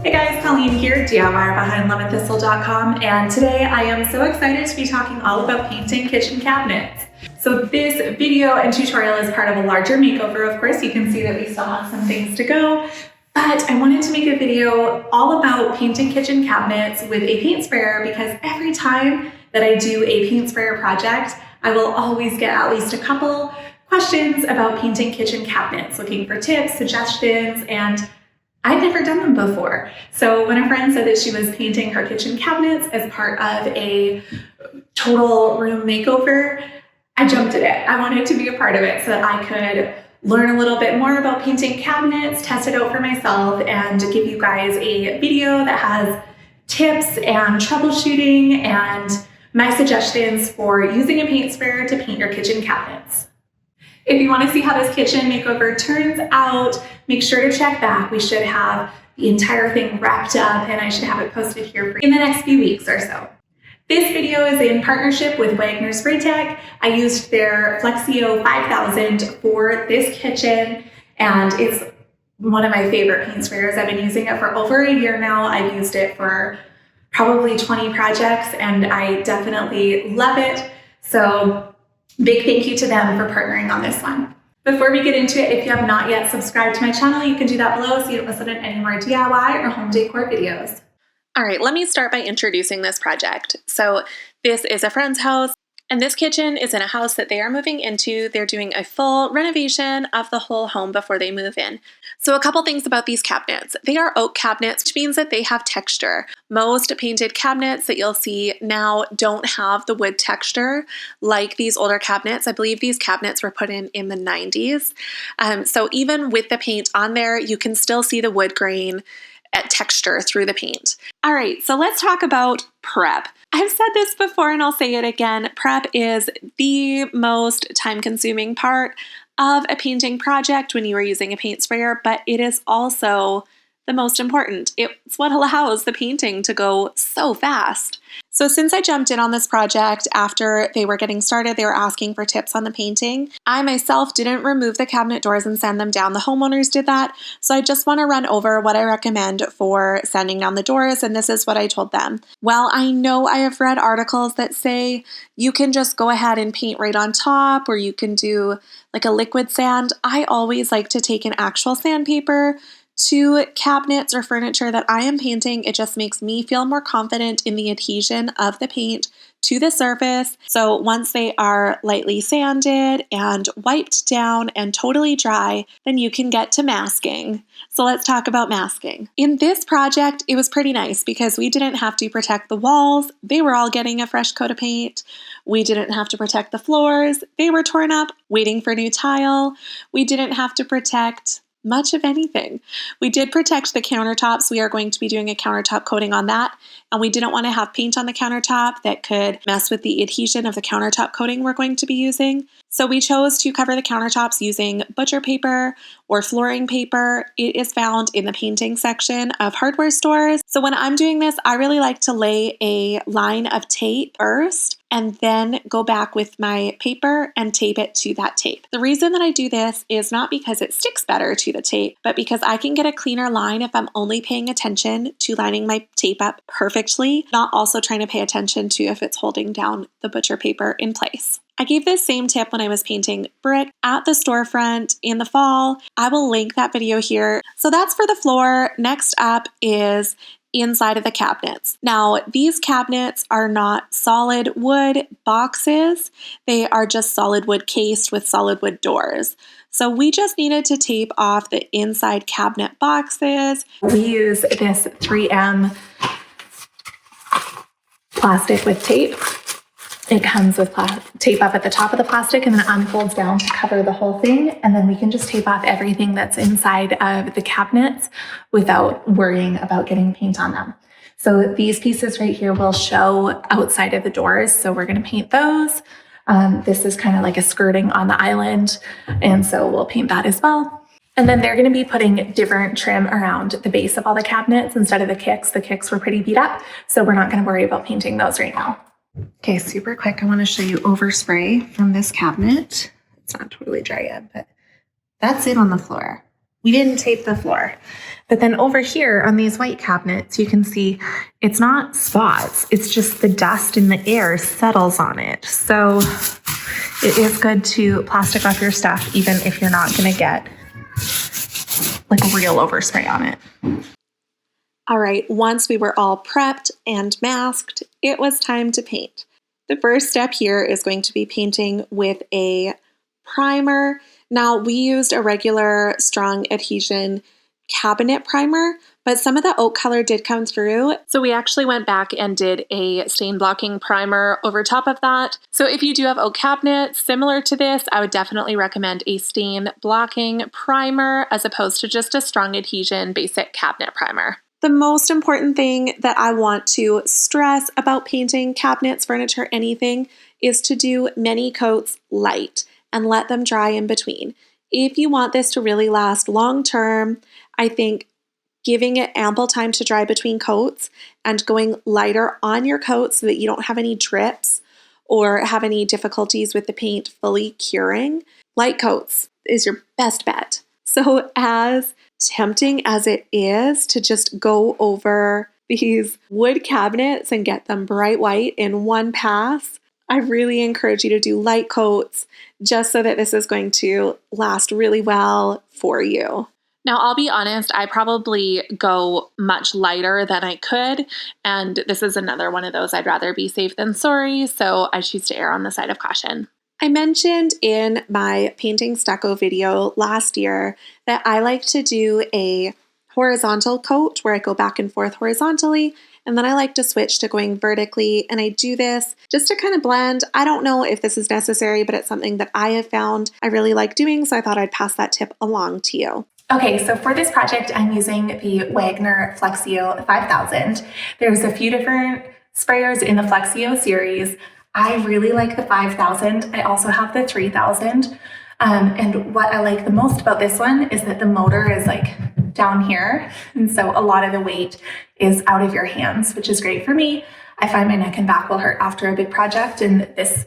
Hey guys, Colleen here, DIYer behind LemonThistle.com, and today I am so excited to be talking all about painting kitchen cabinets. So this video and tutorial is part of a larger makeover. Of course, you can see that we still have some things to go, but I wanted to make a video all about painting kitchen cabinets with a paint sprayer because every time that I do a paint sprayer project, I will always get at least a couple questions about painting kitchen cabinets, looking for tips, suggestions, and I'd never done them before. So when a friend said that she was painting her kitchen cabinets as part of a total room makeover, I jumped at it. I wanted to be a part of it so that I could learn a little bit more about painting cabinets, test it out for myself, and give you guys a video that has tips and troubleshooting and my suggestions for using a paint sprayer to paint your kitchen cabinets. If you want to see how this kitchen makeover turns out, make sure to check back. We should have the entire thing wrapped up and I should have it posted here in the next few weeks or so. This video is in partnership with Wagner Spray Tech. I used their Flexio 5000 for this kitchen and it's one of my favorite paint sprayers. I've been using it for over a year now. I've used it for probably 20 projects and I definitely love it. So big thank you to them for partnering on this one. Before we get into it, if you have not yet subscribed to my channel, you can do that below so you don't miss out on any more DIY or home decor videos. All right, let me start by introducing this project. So this is a friend's house, and this kitchen is in a house that they are moving into. They're doing a full renovation of the whole home before they move in. So a couple things about these cabinets. They are oak cabinets, which means that they have texture. Most painted cabinets that you'll see now don't have the wood texture like these older cabinets. I believe these cabinets were put in the 90s. So even with the paint on there, you can still see the wood grain texture through the paint. All right, so let's talk about prep. I've said this before and I'll say it again. Prep is the most time-consuming part of a painting project when you are using a paint sprayer, but it is also the most important. It's what allows the painting to go so fast. So since I jumped in on this project after they were getting started, they were asking for tips on the painting. I myself didn't remove the cabinet doors and sand them down. The homeowners did that. So I just want to run over what I recommend for sanding down the doors, and this is what I told them. Well, I know I have read articles that say you can just go ahead and paint right on top, or you can do like a liquid sand. I always like to take an actual sandpaper to cabinets or furniture that I am painting. It just makes me feel more confident in the adhesion of the paint to the surface. So once they are lightly sanded and wiped down and totally dry, then you can get to masking. So let's talk about masking. In this project, it was pretty nice because we didn't have to protect the walls. They were all getting a fresh coat of paint. We didn't have to protect the floors. They were torn up, waiting for new tile. We didn't have to protect much of anything. We did protect the countertops. We are going to be doing a countertop coating on that, and we didn't want to have paint on the countertop that could mess with the adhesion of the countertop coating we're going to be using. So we chose to cover the countertops using butcher paper or flooring paper. It is found in the painting section of hardware stores. So when I'm doing this, I really like to lay a line of tape first and then go back with my paper and tape it to that tape. The reason that I do this is not because it sticks better to the tape, but because I can get a cleaner line if I'm only paying attention to lining my tape up perfectly, not also trying to pay attention to if it's holding down the butcher paper in place. I gave this same tip when I was painting brick at the storefront in the fall. I will link that video here. So that's for the floor. Next up is inside of the cabinets. Now, these cabinets are not solid wood boxes. They are just solid wood cased with solid wood doors. So we just needed to tape off the inside cabinet boxes. We use this 3M plastic with tape. It comes with tape up at the top of the plastic and then unfolds down to cover the whole thing. And then we can just tape off everything that's inside of the cabinets without worrying about getting paint on them. So these pieces right here will show outside of the doors. So we're going to paint those. This is kind of like a skirting on the island. And so we'll paint that as well. And then they're going to be putting different trim around the base of all the cabinets instead of the kicks. The kicks were pretty beat up. So we're not going to worry about painting those right now. Okay, super quick. I want to show you overspray from this cabinet. It's not totally dry yet, but that's it on the floor. We didn't tape the floor. But then over here on these white cabinets, you can see it's not spots. It's just the dust in the air settles on it. So it is good to plastic off your stuff, even if you're not going to get like real overspray on it. All right, once we were all prepped and masked, it was time to paint. The first step here is going to be painting with a primer. Now, we used a regular strong adhesion cabinet primer, but some of the oak color did come through. So we actually went back and did a stain blocking primer over top of that. So if you do have oak cabinets similar to this, I would definitely recommend a stain blocking primer as opposed to just a strong adhesion basic cabinet primer. The most important thing that I want to stress about painting cabinets, furniture, anything, is to do many coats light and let them dry in between. If you want this to really last long term, I think giving it ample time to dry between coats and going lighter on your coat so that you don't have any drips or have any difficulties with the paint fully curing, light coats is your best bet. So as tempting as it is to just go over these wood cabinets and get them bright white in one pass, I really encourage you to do light coats just so that this is going to last really well for you. Now, I'll be honest, I probably go much lighter than I could, and this is another one of those I'd rather be safe than sorry, so I choose to err on the side of caution. I mentioned in my painting stucco video last year that I like to do a horizontal coat where I go back and forth horizontally, and then I like to switch to going vertically, and I do this just to kind of blend. I don't know if this is necessary, but it's something that I have found I really like doing, so I thought I'd pass that tip along to you. Okay, so for this project, I'm using the Wagner Flexio 5000. There's a few different sprayers in the Flexio series. I really like the 5000. I also have the 3000. And what I like the most about this one is that the motor is like down here. And so a lot of the weight is out of your hands, which is great for me. I find my neck and back will hurt after a big project, and this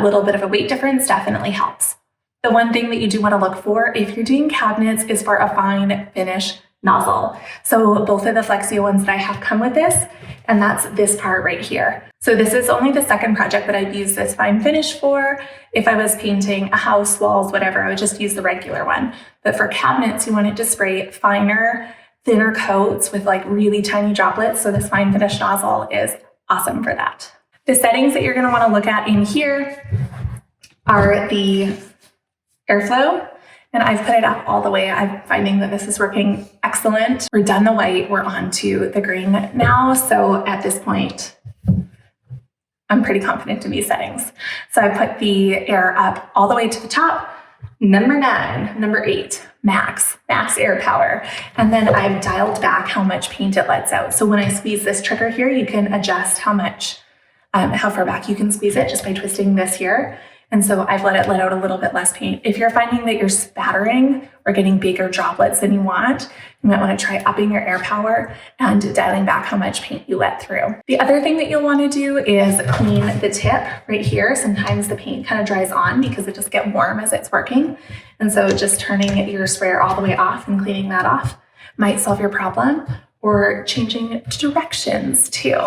little bit of a weight difference definitely helps. The one thing that you do want to look for if you're doing cabinets is for a fine finish nozzle. So both of the Flexio ones that I have come with this, and that's this part right here. So this is only the second project that I've used this fine finish for. If I was painting a house, walls, whatever, I would just use the regular one. But for cabinets, you want it to spray finer, thinner coats with like really tiny droplets. So this fine finish nozzle is awesome for that. The settings that you're going to want to look at in here are the airflow, and I've put it up all the way. I'm finding that this is working excellent. We're done the white, we're on to the green now. So at this point, I'm pretty confident in these settings. So I put the air up all the way to the top. Number 9, number 8, max air power. And then I've dialed back how much paint it lets out. So when I squeeze this trigger here, you can adjust how far back you can squeeze it just by twisting this here. And so I've let out a little bit less paint. If you're finding that you're spattering or getting bigger droplets than you want, you might want to try upping your air power and dialing back how much paint you let through. The other thing that you'll want to do is clean the tip right here. Sometimes the paint kind of dries on because it just gets warm as it's working. And so just turning your sprayer all the way off and cleaning that off might solve your problem, or changing directions too.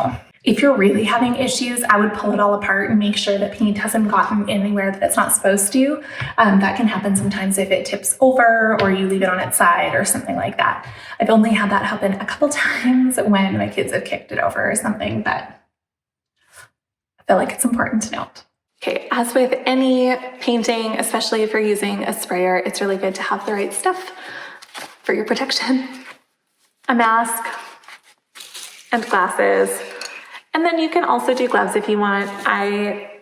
If you're really having issues, I would pull it all apart and make sure that paint hasn't gotten anywhere that it's not supposed to. That can happen sometimes if it tips over or you leave it on its side or something like that. I've only had that happen a couple times when my kids have kicked it over or something, but I feel like it's important to note. Okay, as with any painting, especially if you're using a sprayer, it's really good to have the right stuff for your protection. A mask and glasses. And then you can also do gloves if you want. I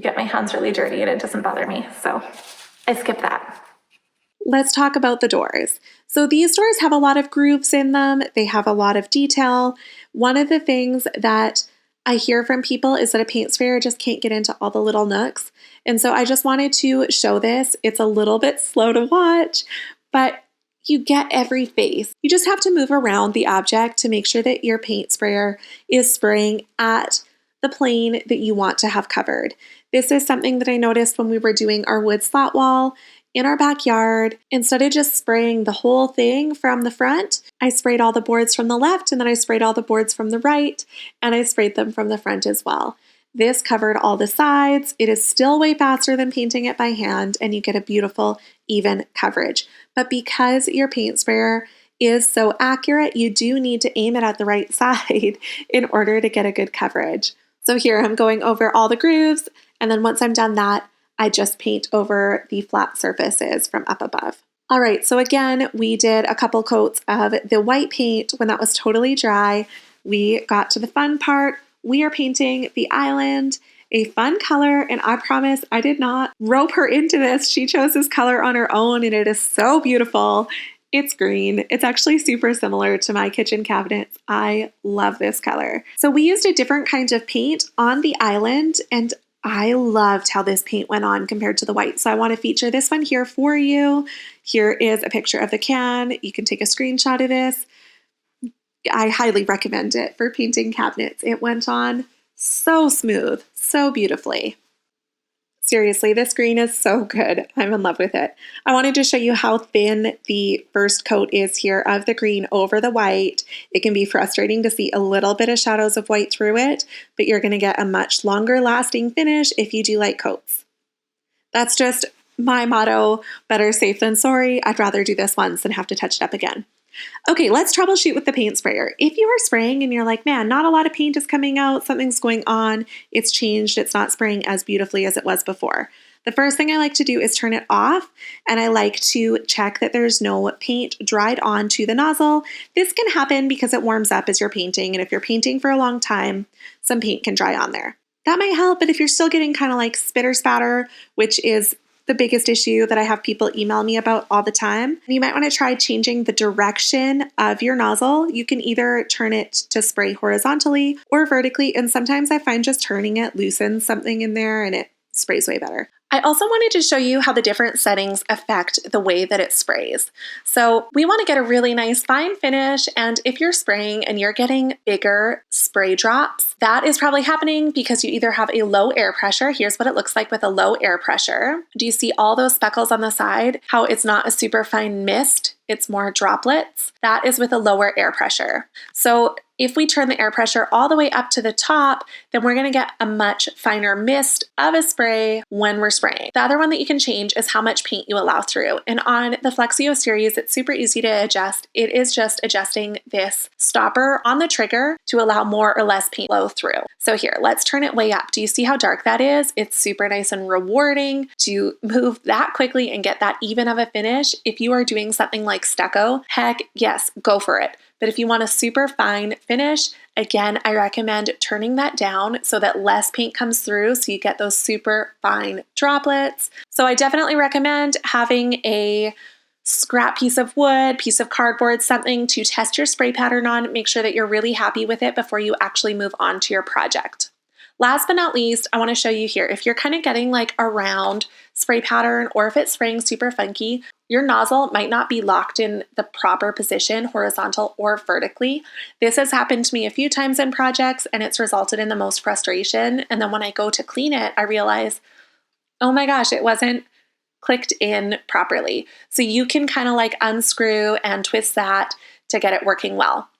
get my hands really dirty and it doesn't bother me, so I skip that. Let's talk about the doors. So these doors have a lot of grooves in them. They have a lot of detail. One of the things that I hear from people is that a paint sprayer just can't get into all the little nooks. And so I just wanted to show this. It's a little bit slow to watch, but you get every face. You just have to move around the object to make sure that your paint sprayer is spraying at the plane that you want to have covered. This is something that I noticed when we were doing our wood slat wall. in our backyard, instead of just spraying the whole thing from the front, I sprayed all the boards from the left, and then I sprayed all the boards from the right, and I sprayed them from the front as well. This covered all the sides. It is still way faster than painting it by hand, and you get a beautiful, even coverage. But because your paint sprayer is so accurate, you do need to aim it at the right side in order to get a good coverage. So here I'm going over all the grooves, and then once I'm done that, I just paint over the flat surfaces from up above. All right, so again, we did a couple coats of the white paint when that was totally dry. We got to the fun part. We are painting the island a fun color, and I promise I did not rope her into this. She chose this color on her own, and it is so beautiful. It's green. It's actually super similar to my kitchen cabinets. I love this color. So we used a different kind of paint on the island, and I loved how this paint went on compared to the white. So I want to feature this one here for you. Here is a picture of the can. You can take a screenshot of this. I highly recommend it for painting cabinets. It went on so smooth, so beautifully. Seriously, this green is so good. I'm in love with it. I wanted to show you how thin the first coat is here of the green over the white. It can be frustrating to see a little bit of shadows of white through it, but you're going to get a much longer lasting finish if you do light coats. That's just my motto, better safe than sorry. I'd rather do this once than have to touch it up again. Okay, let's troubleshoot with the paint sprayer. If you are spraying and you're like, man, not a lot of paint is coming out, something's going on, it's changed, it's not spraying as beautifully as it was before. The first thing I like to do is turn it off, and I like to check that there's no paint dried onto the nozzle. This can happen because it warms up as you're painting, and if you're painting for a long time, some paint can dry on there. That might help, but if you're still getting kind of like spitter spatter, which is the biggest issue that I have people email me about all the time, you might want to try changing the direction of your nozzle. You can either turn it to spray horizontally or vertically, and sometimes I find just turning it loosens something in there and it sprays way better. I also wanted to show you how the different settings affect the way that it sprays. So we want to get a really nice fine finish, and if you're spraying and you're getting bigger spray drops, that is probably happening because you either have a low air pressure. Here's what it looks like with a low air pressure. Do you see all those speckles on the side? How it's not a super fine mist, it's more droplets. That is with a lower air pressure. So if we turn the air pressure all the way up to the top, then we're going to get a much finer mist of a spray when we're spraying. The other one that you can change is how much paint you allow through. And on the Flexio series, it's super easy to adjust. It is just adjusting this stopper on the trigger to allow more or less paint flow through. So here, let's turn it way up. Do you see how dark that is? It's super nice and rewarding to move that quickly and get that even of a finish. If you are doing something like stucco, heck yes, go for it. But if you want a super fine finish, again, I recommend turning that down so that less paint comes through so you get those super fine droplets. So I definitely recommend having a scrap piece of wood, piece of cardboard, something to test your spray pattern on. Make sure that you're really happy with it before you actually move on to your project. Last but not least, I want to show you here, if you're kind of getting like a round spray pattern or if it's spraying super funky, your nozzle might not be locked in the proper position, horizontal or vertically. This has happened to me a few times in projects and it's resulted in the most frustration. And then when I go to clean it, I realize, oh my gosh, it wasn't clicked in properly. So you can kind of like unscrew and twist that to get it working well.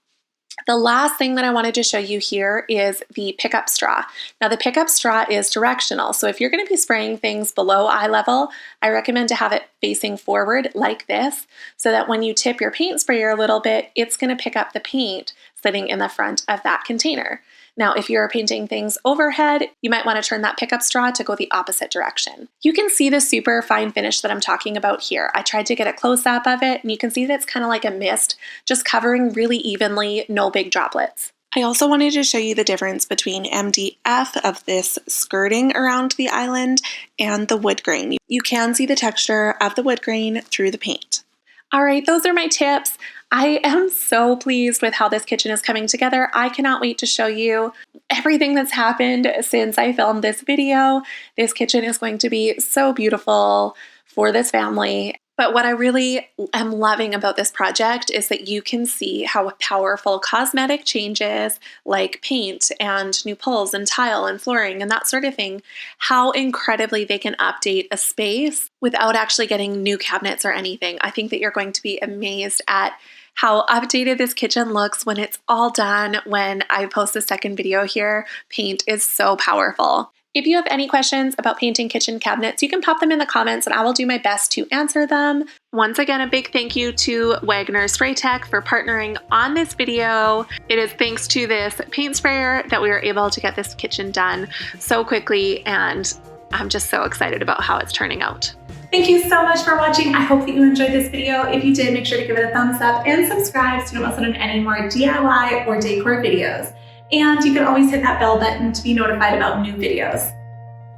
The last thing that I wanted to show you here is the pickup straw. Now the pickup straw is directional. So if you're going to be spraying things below eye level, I recommend to have it facing forward like this so that when you tip your paint sprayer a little bit, it's going to pick up the paint sitting in the front of that container. Now, if you're painting things overhead, you might want to turn that pickup straw to go the opposite direction. You can see the super fine finish that I'm talking about here. I tried to get a close-up of it, and you can see that it's kind of like a mist, just covering really evenly, no big droplets. I also wanted to show you the difference between MDF of this skirting around the island and the wood grain. You can see the texture of the wood grain through the paint. All right, those are my tips. I am so pleased with how this kitchen is coming together. I cannot wait to show you everything that's happened since I filmed this video. This kitchen is going to be so beautiful for this family. But what I really am loving about this project is that you can see how powerful cosmetic changes like paint and new pulls and tile and flooring and that sort of thing, how incredibly they can update a space without actually getting new cabinets or anything. I think that you're going to be amazed at how updated this kitchen looks when it's all done. When I post the second video here, paint is so powerful. If you have any questions about painting kitchen cabinets, you can pop them in the comments and I will do my best to answer them. Once again, a big thank you to Wagner Spray Tech for partnering on this video. It is thanks to this paint sprayer that we were able to get this kitchen done so quickly, and I'm just so excited about how it's turning out. Thank you so much for watching. I hope that you enjoyed this video. If you did, make sure to give it a thumbs up and subscribe so you don't miss out on any more DIY or decor videos. And you can always hit that bell button to be notified about new videos.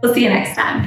We'll see you next time.